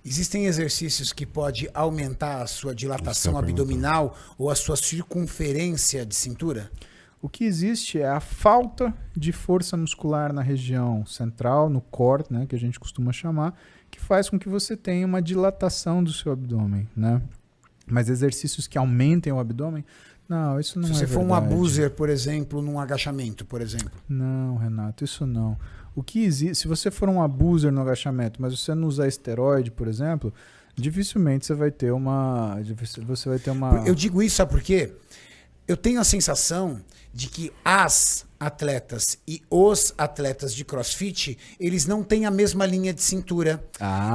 Existem exercícios que pode aumentar a sua dilatação abdominal ou a sua circunferência de cintura? O que existe é a falta de força muscular na região central, no core, né, que a gente costuma chamar, que faz com que você tenha uma dilatação do seu abdômen, né? Mas exercícios que aumentem o abdômen, não, isso não é verdade. Se você for um abuser, por exemplo, num agachamento, por exemplo. Não, Renato, isso não. O que existe, se você for um abuser no agachamento, mas você não usar esteroide, por exemplo, dificilmente você vai ter uma... Eu digo isso, sabe por quê? Eu tenho a sensação de que as atletas e os atletas de CrossFit, eles não têm a mesma linha de cintura.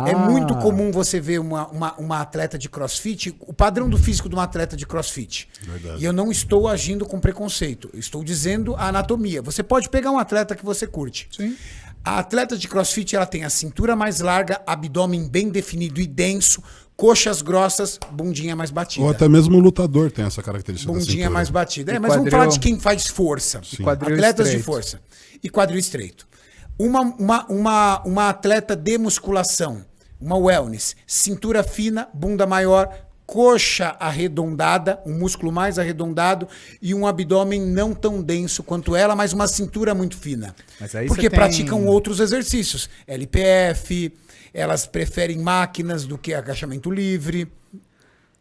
É muito comum você ver uma atleta de CrossFit, o padrão do físico de uma atleta de CrossFit. Verdade. E eu não estou agindo com preconceito, eu estou dizendo a anatomia. Você pode pegar um atleta que você curte. Sim. A atleta de CrossFit, ela tem a cintura mais larga, abdômen bem definido e denso, coxas grossas, bundinha mais batida. Ou até mesmo o lutador tem essa característica da Bundinha cintura. mais batida. E Mas vamos falar de quem faz força. Atletas de força. E quadril estreito. Uma atleta de musculação, uma wellness, cintura fina, bunda maior, coxa arredondada, um músculo mais arredondado e um abdômen não tão denso quanto ela, mas uma cintura muito fina. Mas aí porque praticam outros exercícios. LPF, elas preferem máquinas do que agachamento livre.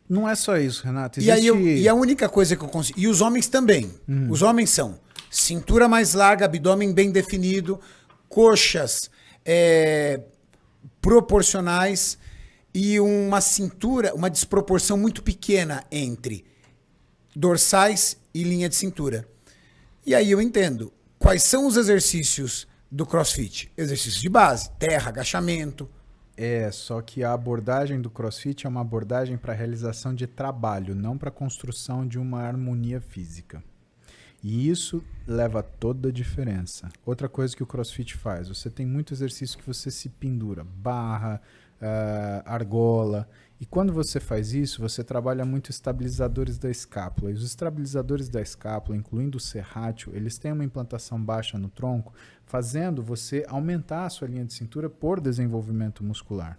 Não é só isso, Renato. E a única coisa que eu consigo... E os homens também. Os homens são cintura mais larga, abdômen bem definido, coxas proporcionais e uma cintura, uma desproporção muito pequena entre dorsais e linha de cintura. E aí eu entendo. Quais são os exercícios do CrossFit? Exercícios de base, terra, agachamento. Só que a abordagem do CrossFit é uma abordagem para realização de trabalho, não para construção de uma harmonia física. E isso leva a toda a diferença. Outra coisa que o CrossFit faz, você tem muito exercício que você se pendura, barra, argola. E quando você faz isso, você trabalha muito estabilizadores da escápula. E os estabilizadores da escápula, incluindo o serrátil, eles têm uma implantação baixa no tronco, fazendo você aumentar a sua linha de cintura por desenvolvimento muscular.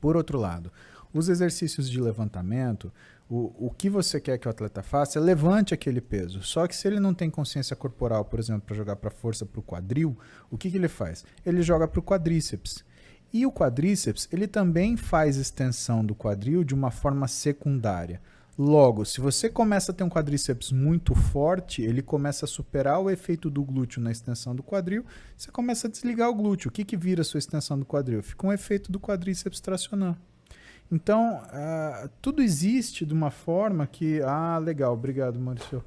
Por outro lado, os exercícios de levantamento, o que você quer que o atleta faça é levante aquele peso. Só que se ele não tem consciência corporal, por exemplo, para jogar para força para o quadril, o que ele faz? Ele joga para o quadríceps. E o quadríceps, ele também faz extensão do quadril de uma forma secundária. Logo, se você começa a ter um quadríceps muito forte, ele começa a superar o efeito do glúteo na extensão do quadril, você começa a desligar o glúteo. O que vira a sua extensão do quadril? Fica um efeito do quadríceps tracionar. Então, tudo existe de uma forma que... legal, obrigado, Maurício.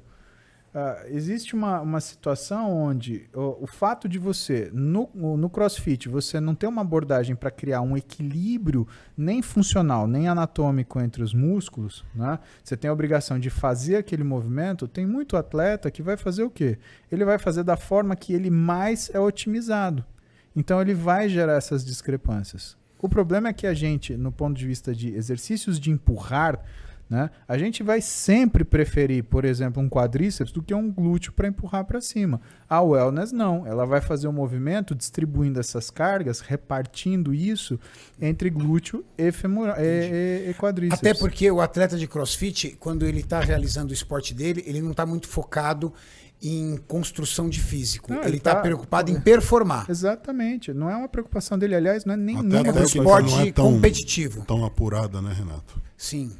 Existe uma situação onde o fato de você, no CrossFit, você não ter uma abordagem para criar um equilíbrio nem funcional, nem anatômico entre os músculos, né? Você tem a obrigação de fazer aquele movimento. Tem muito atleta que vai fazer o quê? Ele vai fazer da forma que ele mais é otimizado. Então ele vai gerar essas discrepâncias. O problema é que a gente, no ponto de vista de exercícios de empurrar, né, a gente vai sempre preferir, por exemplo, um quadríceps do que um glúteo para empurrar para cima. A wellness não, ela vai fazer um movimento distribuindo essas cargas, repartindo isso entre glúteo e quadríceps. Até porque o atleta de CrossFit, quando ele está realizando o esporte dele, ele não está muito focado em construção de físico. Não, ele está preocupado em performar. Exatamente. Não é uma preocupação dele, aliás, não é nem é um esporte competitivo. Tão apurada, né, Renato? Sim.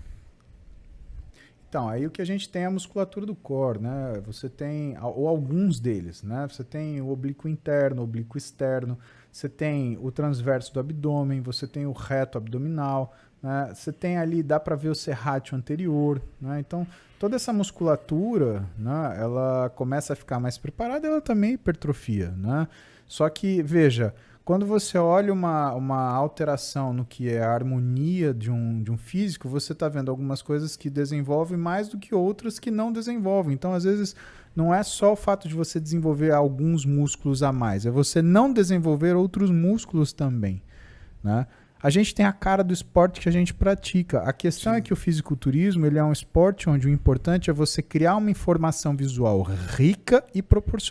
Então, aí o que a gente tem é a musculatura do core, né? Você tem, ou alguns deles, né? Você tem o oblíquo interno, o oblíquo externo, você tem o transverso do abdômen, você tem o reto abdominal, né? Você tem ali, dá para ver o serrátil anterior, né? Então, toda essa musculatura, né, ela começa a ficar mais preparada, ela também hipertrofia, né? Só que, veja, quando você olha uma alteração no que é a harmonia de um físico, você está vendo algumas coisas que desenvolvem mais do que outras que não desenvolvem. Então, às vezes, não é só o fato de você desenvolver alguns músculos a mais, é você não desenvolver outros músculos também, né? A gente tem a cara do esporte que a gente pratica. A questão é que o fisiculturismo ele é um esporte onde o importante é você criar uma informação visual rica e proporcional.